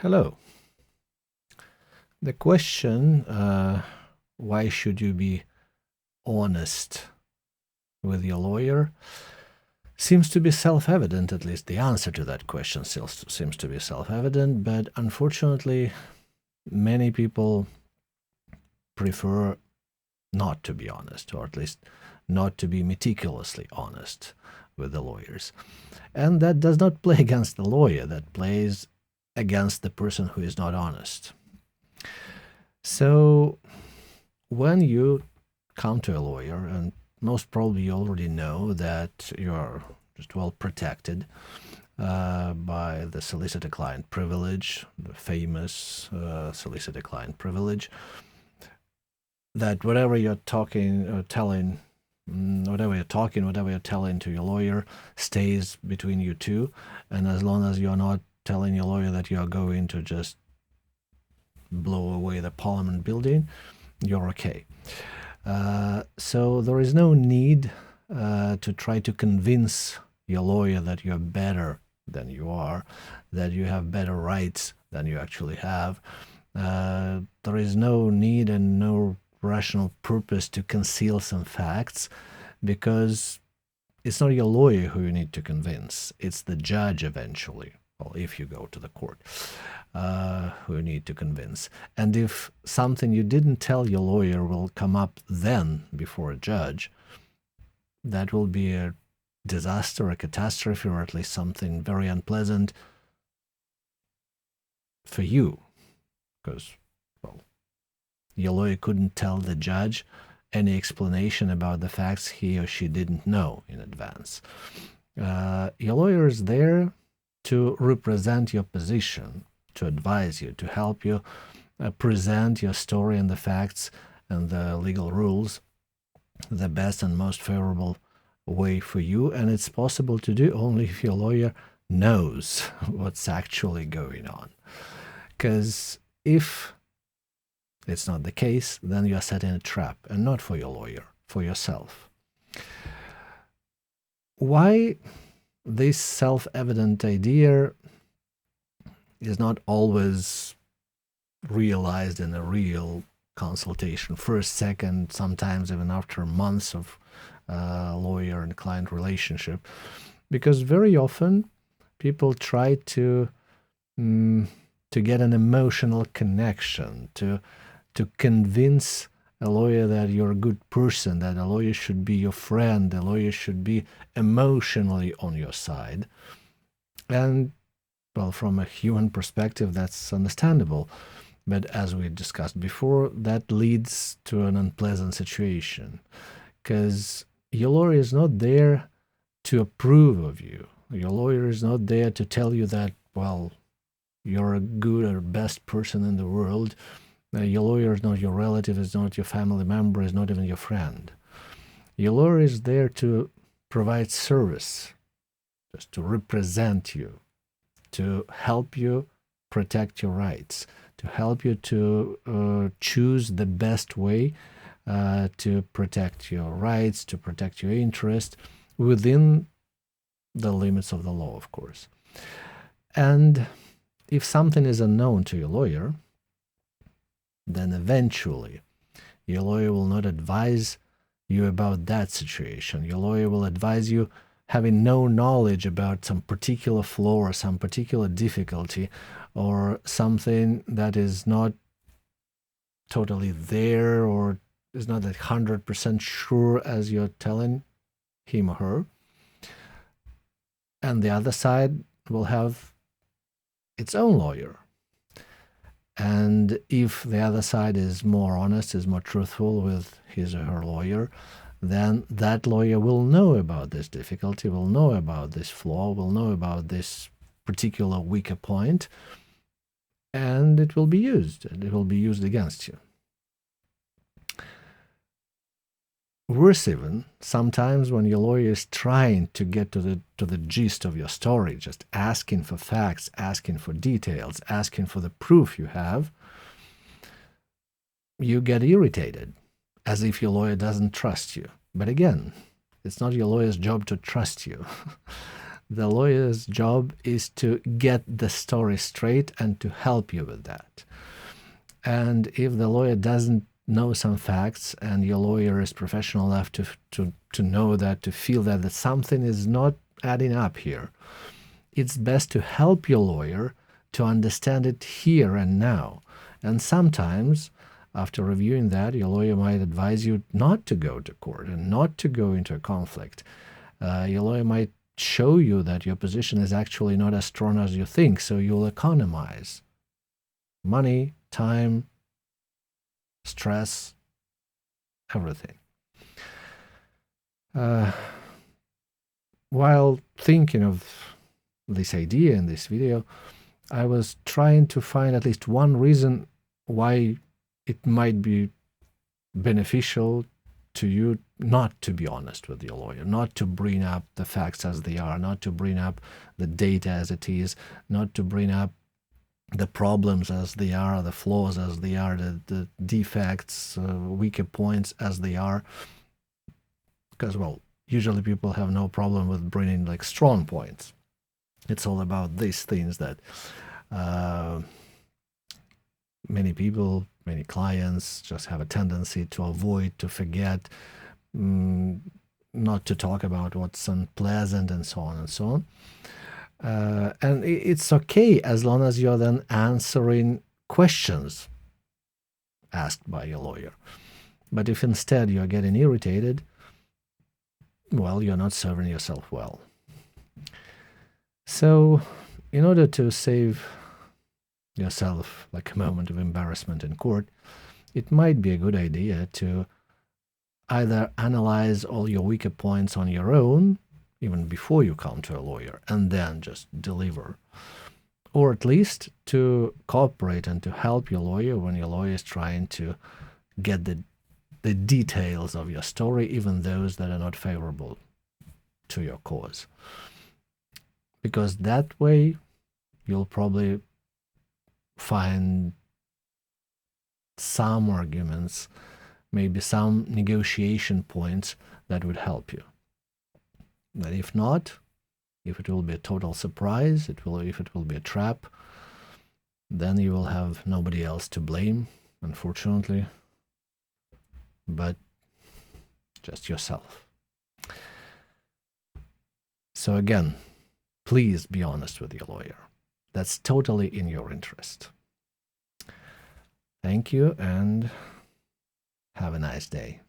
Hello. The question, why should you be honest with your lawyer, seems to be self-evident. At least the answer to that question still seems to be self-evident, but unfortunately, many people prefer not to be honest, or at least not to be meticulously honest with the lawyers. And that does not play against the lawyer, that plays against the person who is not honest. So when you come to a lawyer, and most probably you already know that you're just well protected by the solicitor-client privilege, the famous solicitor-client privilege, that whatever you're talking or telling, whatever you're telling to your lawyer stays between you two, and as long as you're not telling your lawyer that you're going to just blow away the Parliament building, you're okay. So there is no need to try to convince your lawyer that you're better than you are, that you have better rights than you actually have. There is no need and no rational purpose to conceal some facts, because it's not your lawyer who you need to convince, it's the judge eventually, well, if you go to the court, who you need to convince. And if something you didn't tell your lawyer will come up then before a judge, that will be a disaster, a catastrophe, or at least something very unpleasant for you, because, well, your lawyer couldn't tell the judge any explanation about the facts he or she didn't know in advance. Your lawyer is there to represent your position, to advise you, to help you present your story and the facts and the legal rules the best and most favorable way for you. And it's possible to do only if your lawyer knows what's actually going on. Because if it's not the case, then you're setting a trap, and not for your lawyer, for yourself. Why this self-evident idea is not always realized in a real consultation, first, second, sometimes even after months of lawyer and client relationship, because very often people try to get an emotional connection, to convince a lawyer that you're a good person, that a lawyer should be your friend, a lawyer should be emotionally on your side. And, well, from a human perspective, that's understandable. But as we discussed before, that leads to an unpleasant situation, because your lawyer is not there to approve of you. Your lawyer is not there to tell you that, well, you're a good or best person in the world. Your lawyer is not your relative, is not your family member, is not even your friend. Your lawyer is there to provide service, just to represent you, to help you protect your rights, to help you to choose the best way to protect your rights, to protect your interest within the limits of the law, of course. And if something is unknown to your lawyer, then eventually your lawyer will not advise you about that situation. Your lawyer will advise you having no knowledge about some particular flaw or some particular difficulty, or something that is not totally there, or is not 100% sure as you're telling him or her. And the other side will have its own lawyer. And if the other side is more honest, is more truthful with his or her lawyer, then that lawyer will know about this difficulty, will know about this flaw, will know about this particular weaker point, and it will be used, and it will be used against you. Worse even, sometimes when your lawyer is trying to get to the gist of your story, just asking for facts, asking for details, asking for the proof you have, you get irritated, as if your lawyer doesn't trust you. But again, it's not your lawyer's job to trust you. The lawyer's job is to get the story straight and to help you with that. And if the lawyer doesn't know some facts and your lawyer is professional enough to know that, to feel that something is not adding up here, it's best to help your lawyer to understand it here and now. And sometimes, after reviewing that, your lawyer might advise you not to go to court and not to go into a conflict. Your lawyer might show you that your position is actually not as strong as you think, so you'll economize money, time, stress, everything. While thinking of this idea in this video, I was trying to find at least one reason why it might be beneficial to you not to be honest with your lawyer, not to bring up the facts as they are, not to bring up the data as it is, not to bring up the problems as they are, the flaws as they are, the defects, weaker points as they are. Because, well, usually people have no problem with bringing like strong points. It's all about these things that many people, many clients just have a tendency to avoid, to forget, not to talk about what's unpleasant, and so on and so on. And it's okay as long as you're then answering questions asked by your lawyer. But if instead you're getting irritated, well, you're not serving yourself well. So in order to save yourself like a moment of embarrassment in court, it might be a good idea to either analyze all your weaker points on your own, even before you come to a lawyer, and then just deliver. Or at least to cooperate and to help your lawyer when your lawyer is trying to get the details of your story, even those that are not favorable to your cause. Because that way you'll probably find some arguments, maybe some negotiation points that would help you. But if not, if it will be a total surprise, if it will be a trap, then you will have nobody else to blame, unfortunately, but just yourself. So again, please be honest with your lawyer. That's totally in your interest. Thank you and have a nice day.